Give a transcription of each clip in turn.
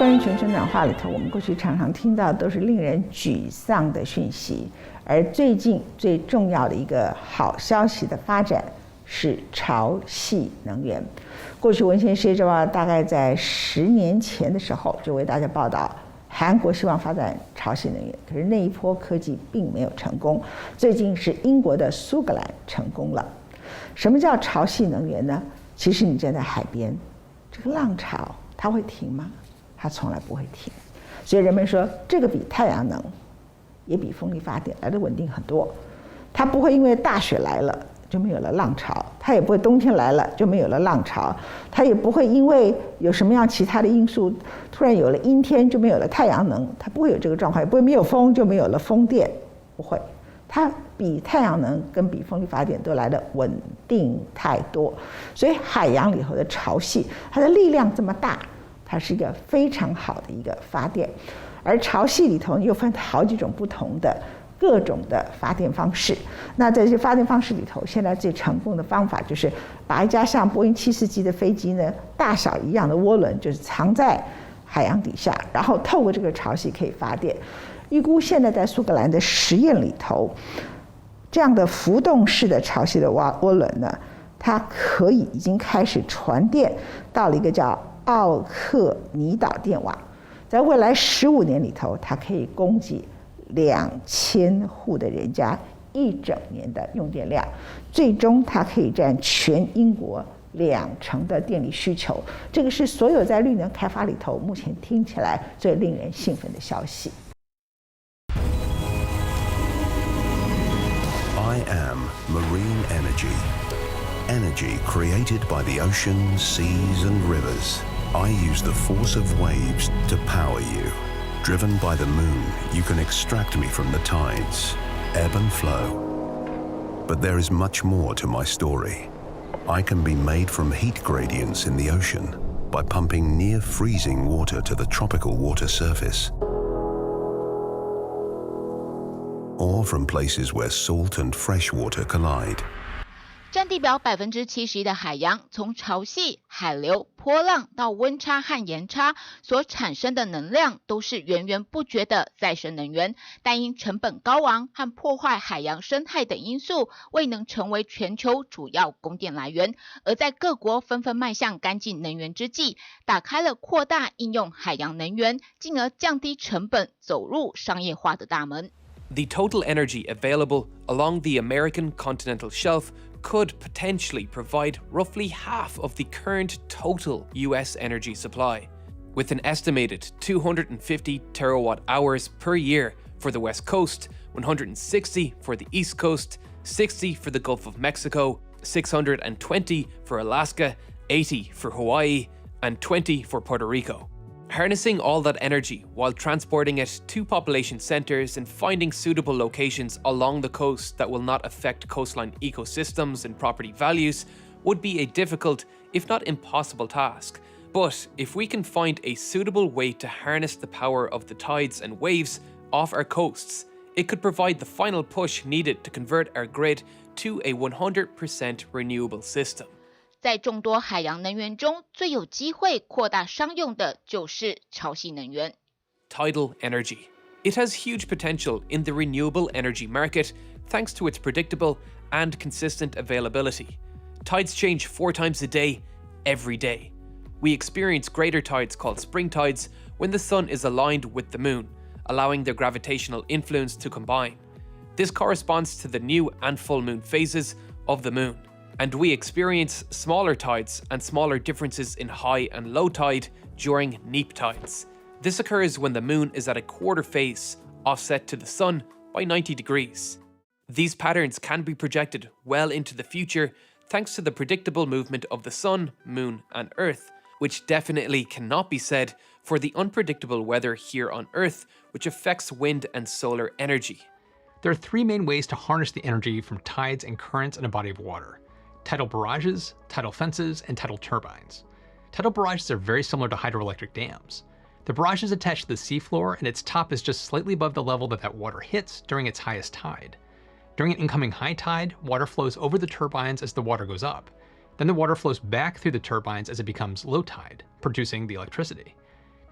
关于全球暖化里头，我们过去常常听到都是令人沮丧的讯息，而最近最重要的一个好消息的发展是潮汐能源。过去文茜世界周报大概在10年前的时候就为大家报道韩国希望发展潮汐能源，可是那一波科技并没有成功。最近是英国的苏格兰成功了。什么叫潮汐能源呢？其实你站在海边，这个浪潮它会停吗？它从来不会停。所以人们说这个比太阳能也比风力发电来的稳定很多。它不会因为大雪来了就没有了浪潮，它也不会冬天来了就没有了浪潮，它也不会因为有什么样其他的因素突然有了阴天就没有了太阳能，它不会有这个状况，也不会没有风就没有了风电，不会。它比太阳能跟比风力发电都来得稳定太多。所以海洋里头的潮汐，它的力量这么大，它是一个非常好的一个发电。而潮汐里头又分好几种不同的各种的发电方式。那在这些发电方式里头，现在最成功的方法就是把一架像波音747的飞机呢，大小一样的涡轮，就是藏在海洋底下，然后透过这个潮汐可以发电。预估现在在苏格兰的实验里头，这样的浮动式的潮汐的涡轮呢，它可以已经开始传电到了一个叫奥克尼岛电网，在未来15年里头，它可以供给2000户的人家1整年的用电量，最终它可以占全英国20%的电力需求。这个是所有在绿能开发里头目前听起来最令人兴奋的消息。I am marine energy. Energy created by the oceans, seas and rivers. I use the force of waves to power you. Driven by the moon, you can extract me from the tides, ebb and flow. But there is much more to my story. I can be made from heat gradients in the ocean by pumping near freezing water to the tropical water surface. Or from places where salt and fresh water collide. 占地表71%的海洋，从潮汐、海流、波浪到温差和盐差所产生的能量，都是源源不绝的再生能源，但因成本高昂和破坏海洋生态等因素，未能成为全球主要供电来源。而在各国纷纷迈向干净能源之际，打开了扩大应用海洋能源，进而降低成本，走入商业化的大门。The total energy available along the American continental shelf could potentially provide roughly half of the current total US energy supply, with an estimated 250 terawatt hours per year for the West Coast, 160 for the East Coast, 60 for the Gulf of Mexico, 620 for Alaska, 80 for Hawaii, and 20 for Puerto Rico. Harnessing all that energy while transporting it to population centers and finding suitable locations along the coast that will not affect coastline ecosystems and property values would be a difficult, if not impossible task. But if we can find a suitable way to harness the power of the tides and waves off our coasts, it could provide the final push needed to convert our grid to a 100% renewable system. 在众多海洋能源中，最有机会扩大商用的就是潮汐能源。Tidal energy. It has huge potential in the renewable energy market thanks to its predictable and consistent availability. Tides change 4 times a day, every day. We experience greater tides called spring tides when the sun is aligned with the moon, allowing their gravitational influence to combine. This corresponds to the new and full moon phases of the moon. And we experience smaller tides and smaller differences in high and low tide during neap tides. This occurs when the moon is at a quarter phase, offset to the sun by 90 degrees. These patterns can be projected well into the future thanks to the predictable movement of the sun, moon, and earth, which definitely cannot be said for the unpredictable weather here on Earth, which affects wind and solar energy. There are 3 main ways to harness the energy from tides and currents in a body of water: tidal barrages, tidal fences, and tidal turbines. Tidal barrages are very similar to hydroelectric dams. The barrage is attached to the seafloor, and its top is just slightly above the level that water hits during its highest tide. During an incoming high tide, water flows over the turbines as the water goes up. Then the water flows back through the turbines as it becomes low tide, producing the electricity.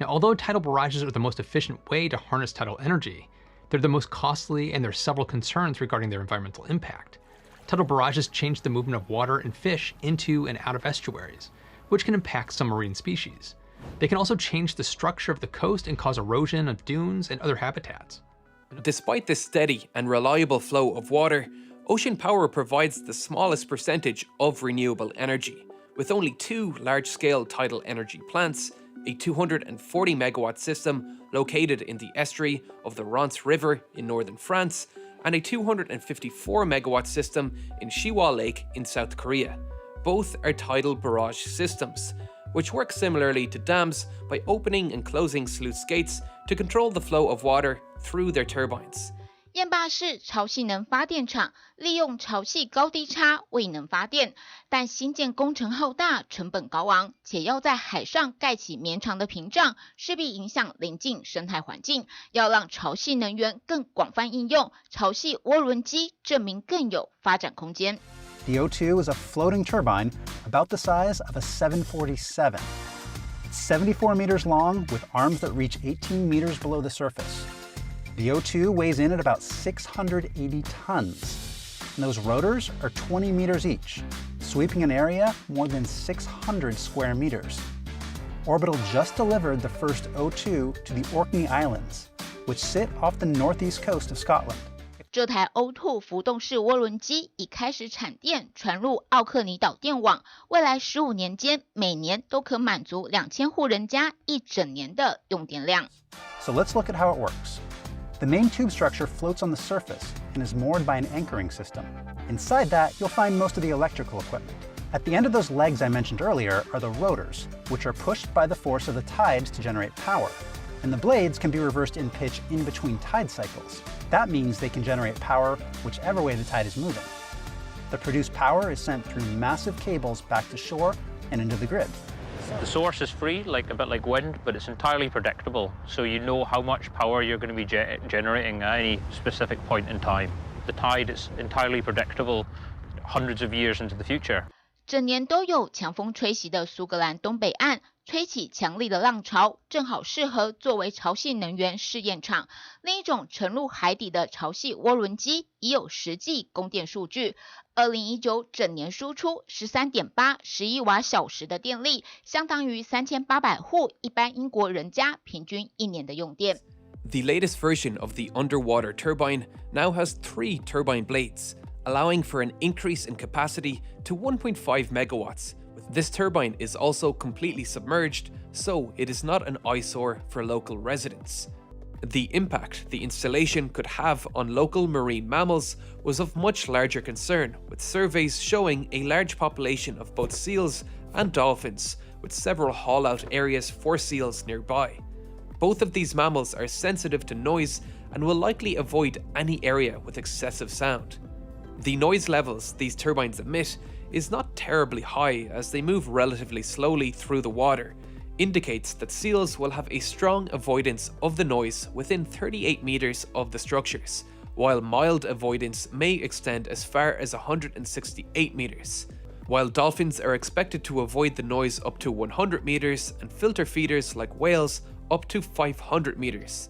Now, although tidal barrages are the most efficient way to harness tidal energy, they're the most costly and there are several concerns regarding their environmental impact. Tidal barrages change the movement of water and fish into and out of estuaries, which can impact some marine species. They can also change the structure of the coast and cause erosion of dunes and other habitats. Despite this steady and reliable flow of water, ocean power provides the smallest percentage of renewable energy, with only 2 large-scale tidal energy plants, a 240 megawatt system located in the estuary of the Rance River in northern France, and a 254 megawatt system in Siwa Lake in South Korea. Both are tidal barrage systems, which work similarly to dams by opening and closing sluice gates to control the flow of water through their turbines. 燕坝市潮汐能发电厂利用潮汐高低差为能发电，但新建工程浩大，成本高昂，且要在海上盖起绵长的屏障，势必影响邻近生态环境。要让潮汐能源更广泛应用，潮汐涡轮机证明更有发展空间。The O2 is a floating turbine about the size of a 747. It's 74 meters long with arms that reach 18 meters below the surface. The O2 weighs in at about 680 tons, and those rotors are 20 meters each, sweeping an area more than 600 square meters. Orbital just delivered the first O2 to the Orkney Islands, which sit off the northeast coast of Scotland. 这台 O2 浮动式涡轮机已开始产电，传入奥克尼岛电网，未来15年间，每年都可满足2000户人家一整年的用电量。So let's look at how it works. The main tube structure floats on the surface and is moored by an anchoring system. Inside that, you'll find most of the electrical equipment. At the end of those legs I mentioned earlier are the rotors, which are pushed by the force of the tides to generate power. And the blades can be reversed in pitch in between tide cycles. That means they can generate power whichever way the tide is moving. The produced power is sent through massive cables back to shore and into the grid. The source is free, a bit like wind, but it's entirely predictable, so you know how much power you're going to be generating at any specific point in time. The tide is entirely predictable hundreds of years into the future. 整年都有强风吹袭的苏格兰东北岸，吹起强力的浪潮，正好适合作为潮汐能源试验场。另一种沉入海底的潮汐涡轮机已有实际供电数据。2019整年输出 13.811瓦小时的电力，相当于3800户一般英国人家平均一年的用电。The latest version of the underwater turbine now has 3 turbine blades, allowing for an increase in capacity to 1.5 megawatts. This turbine is also completely submerged, so it is not an eyesore for local residents. The impact the installation could have on local marine mammals was of much larger concern, with surveys showing a large population of both seals and dolphins, with several haul-out areas for seals nearby. Both of these mammals are sensitive to noise and will likely avoid any area with excessive sound. The noise levels these turbines emit is not terribly high as they move relatively slowly through the water, indicates that seals will have a strong avoidance of the noise within 38 meters of the structures, while mild avoidance may extend as far as 168 meters. While dolphins are expected to avoid the noise up to 100 meters and filter feeders like whales up to 500 meters.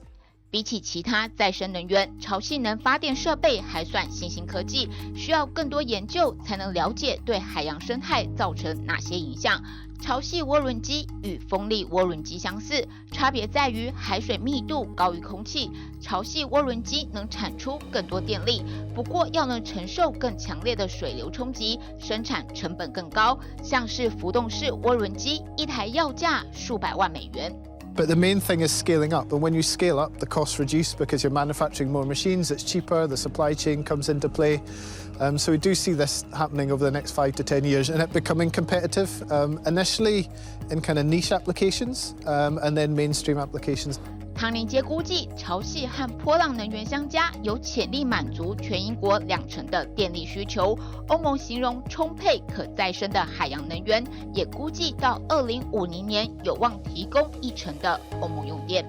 比起其他再生能源，潮汐能发电设备还算新兴科技，需要更多研究才能了解对海洋生态造成哪些影响。潮汐涡轮机与风力涡轮机相似，差别在于海水密度高于空气。潮汐涡轮机能产出更多电力，不过要能承受更强烈的水流冲击，生产成本更高。像是浮动式涡轮机，一台要价数百万美元。But the main thing is scaling up, and when you scale up, the costs reduce because you're manufacturing more machines, it's cheaper, the supply chain comes into play. So we do see this happening over the next 5 to 10 years, and it becoming competitive, initially in kind of niche applications, and then mainstream applications. 唐宁街估计，潮汐和波浪能源相加，有潜力满足全英国20%的电力需求。欧盟形容充沛可再生的海洋能源，也估计到2050年有望提供1成的欧盟用电。